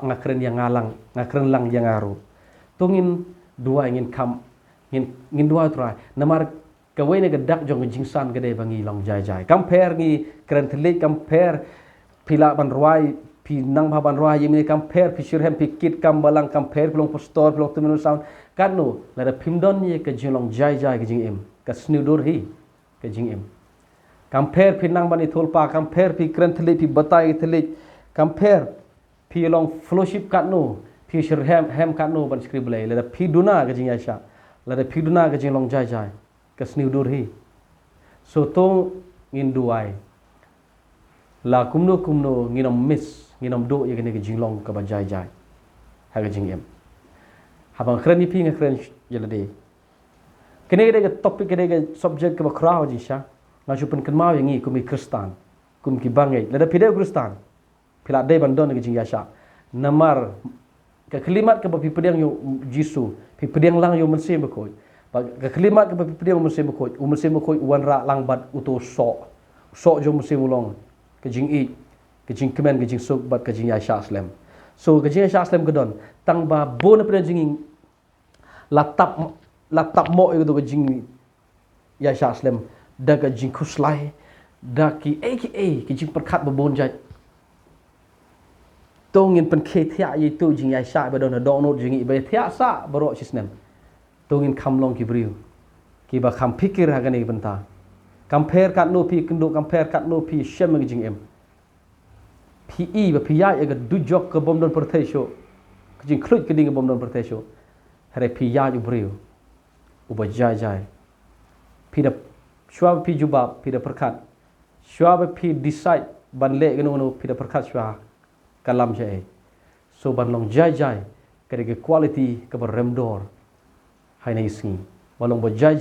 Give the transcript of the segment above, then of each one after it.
ngakren yang ngalang ngakren lang yang ngaru tungin dua ingin ngin dua try namar kawai ne gadak jong jingsan gede bangi long jai compare ngi kren telik compare pila ban ruai pi nang ban ruai yemi compare pi shirhem pi kit kam balang compare pelong postor pelong tumenu sound kanu la da pimdon ye ke jing long jai ke jing em ka snudur hi ke jing em compare pi nang ban ithol pa compare pi kren telik pi batai telik compare pi long fellowship kanu pi shirhem kanu ban scribble la da pi duna ke jing yasha la da pi duna ke jing long jai ke snudur hi so to ngin duai la kumno nginom miss nginom do ye ke jinglong ka ban jai ha ga jing em habang kren ni pi ngakren jelade kene ke topik kene ke subject ke bakrao ji sha na chupen kan mau yangi kumi kristan kum ki bangai la da pide kristan pila dai bandon ke jing ya sha namar ke kelimat ke pi pedang yo jisu pi pedang lang yo mense bekoi ke kelimat ke pi pedang mense bekoi wan ra lang bat uto so jo mense mulong ke jing i ke jing kemen ke jing suk bat ke jing ya sha islam so ke jing ya sha islam kedon tang ba bon pe jing latap mo itu ke jing ya sha islam da ke jing kuslai da ki aka ke jing perkat babon jai tongin pen ke thia yi tu jing ya sha ba don do no jing i be thia sa baro sisnem tongin kamlong ki briu ki ba kam pikir ha gani benta compare kat no pi kendo compare kat no pi shem ke jing em pi ba pi ya ga du jok ke bom don pertesho ke jing klut ke ding bom don pertesho hare pi ya ju briu uba jai pi da shwa pi juba pi da perkat shwa pi decide ban le ke no pi da perkat shwa kalam jai so ban long jai ke quality ke ber remdor hai nei singi balong bo jai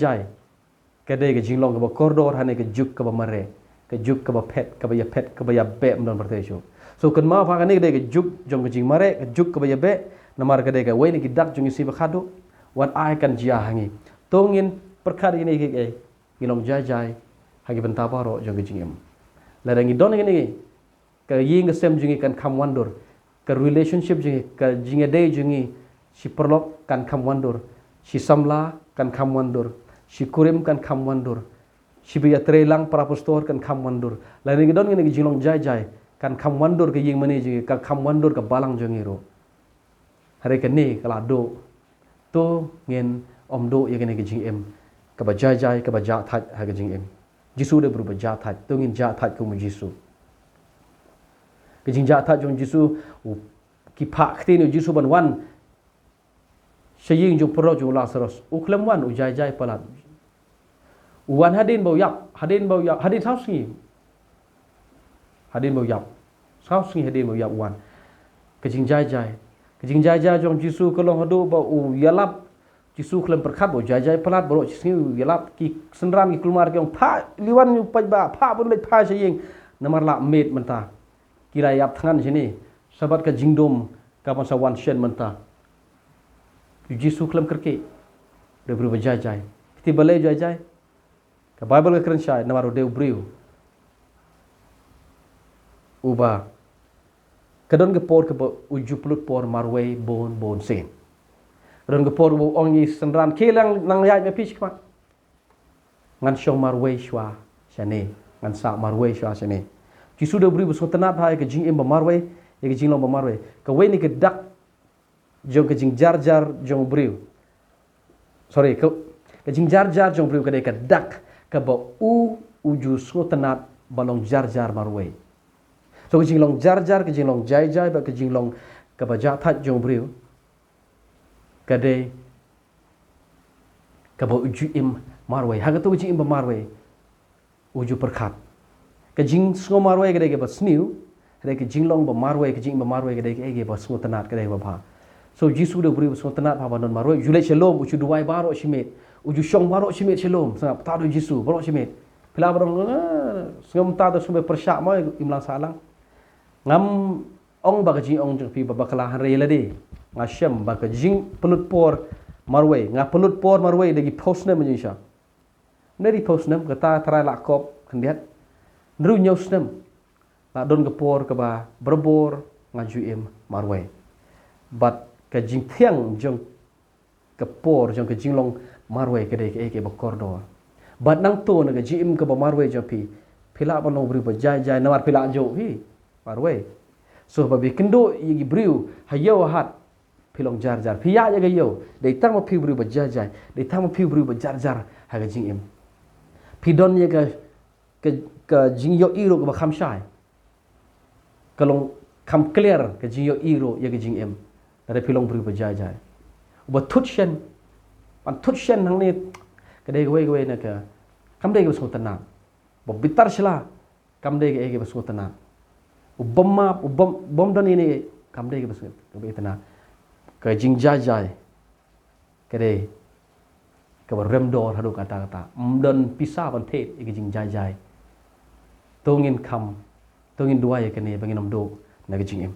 kadai ke jinglong ke ba koridor hane ke juk ke ba mare ke juk ke ba pet ke ba ya pet ke ba ya be mdon pertesho so kan ma fa kane ke juk jong ke jing mare ke juk ke ba ya be namar kadai ke we ni dak jong si ba khado wan ai kan jia hangi tongin perkara ini ke ngilong jai hagi benta baro jong ke jingem la rangi don ngini ke ying ke sem jingi kan kam wandur ke relationship jingi ke jinge dei jingi si perlok kan kam wandur si samla kan kam wandur si kurim kan kam wandur si biya trelang para pastor kan kam wandur la ni don ngini jilong jai kan kam wandur ke ying mani ji ka kam wandur ke balang jongiro hare ke ni kala do to ngin om do ye ngini ke jing em ke ba jai ke ba ja that ha ke jing em jisu de berubah ja that to ngin ja that ku mu jisu ke jing ja that jong jisu ki pak tin jisu ban wan saying jong pro jong Lazarus uklem wan u jai palat wan hadin bau yap hadin sausi hadin bau yap sausi hadin bau yap wan ke jing jai jong jisu kolong hadu bau u yalap jisu klem perkat bau jai palat bro jisu yalap ki senran ki keluar ki ong pha liwan yu pai ba pha bun lek pha saying namar la met menta kira yap tangan sini sabat ke jingdom ka masa wan shen menta jisu klem kerke de berubah jai ti balai jai ka bible ka keren syai namaro de briu uba kadon ke por ke uju plut por marway bon sen kadon ke por ong yi senran kelang nang yai me pish kma ngan shong marway shwa shane ngan sa marway shwa shane jisu de briu so tanat hai ke jing em marway ye ke jing long marway ka we ni ke dak jong ke jing jar jong briu sorry ke jing jar jong briu ke de ke dak ke ba uju so tanat balong jar marway so ke jing long jar ke jing long jai ba ke jing long ke ba ja that jong briu ke de ke ba uju im marway ha ke to jing im marway uju perkat ke jing so marway ke de ke ba sniu ke ke jing long ba marway ke jing ba marway ke de ke ba so tanat ke de ba ba so jisu de briu so tanat ba non marway jule shalom uju duai baro shimet uju shong baro shimet shalom sa ta do jisu baro shimet pila baro ngam ta do sumbe persyak mo imlang salang ngam ong ba ka jing ong jeng pi ba kala han re de ngasem ba ka jing pelut por marway nga pelut por marway de gi postnem menjisha neri postnem kata trai la kop kendiat nru nyosnem la don ke por ke ba berbor ngaju im marway but ke jing thiang jong ke por jong ke jing long marwe ke de ke bakor do but nang to na ke jim ke ba marwe jong pi pila ba long bri ba jai jai nawar pila jo hi marwe so ba bi kendo yi briu hayo hat pilong jar jar pia ya ge yo de tang ma pi bri ba jai jai de tang ma pi bri ba jar jar ha ge jing im pi don ye ke jing yo iro ke ba kham shai kalong kam clear ke jing yo iro ye ke jing im dari pilong beri berjaya jaya ubat tutsyen pan tutsyen hang ni kedai gue nak ke kam dai ke besung tenang bitar sila kam dai ke besung tenang bom dan ini kam dai ke besung tenang ke jing jajai kedai ke rem dor hadu kata dan pisah pan tet ke jing jajai tongin kam tongin dua ye ke ni bangin om do nak ke jing im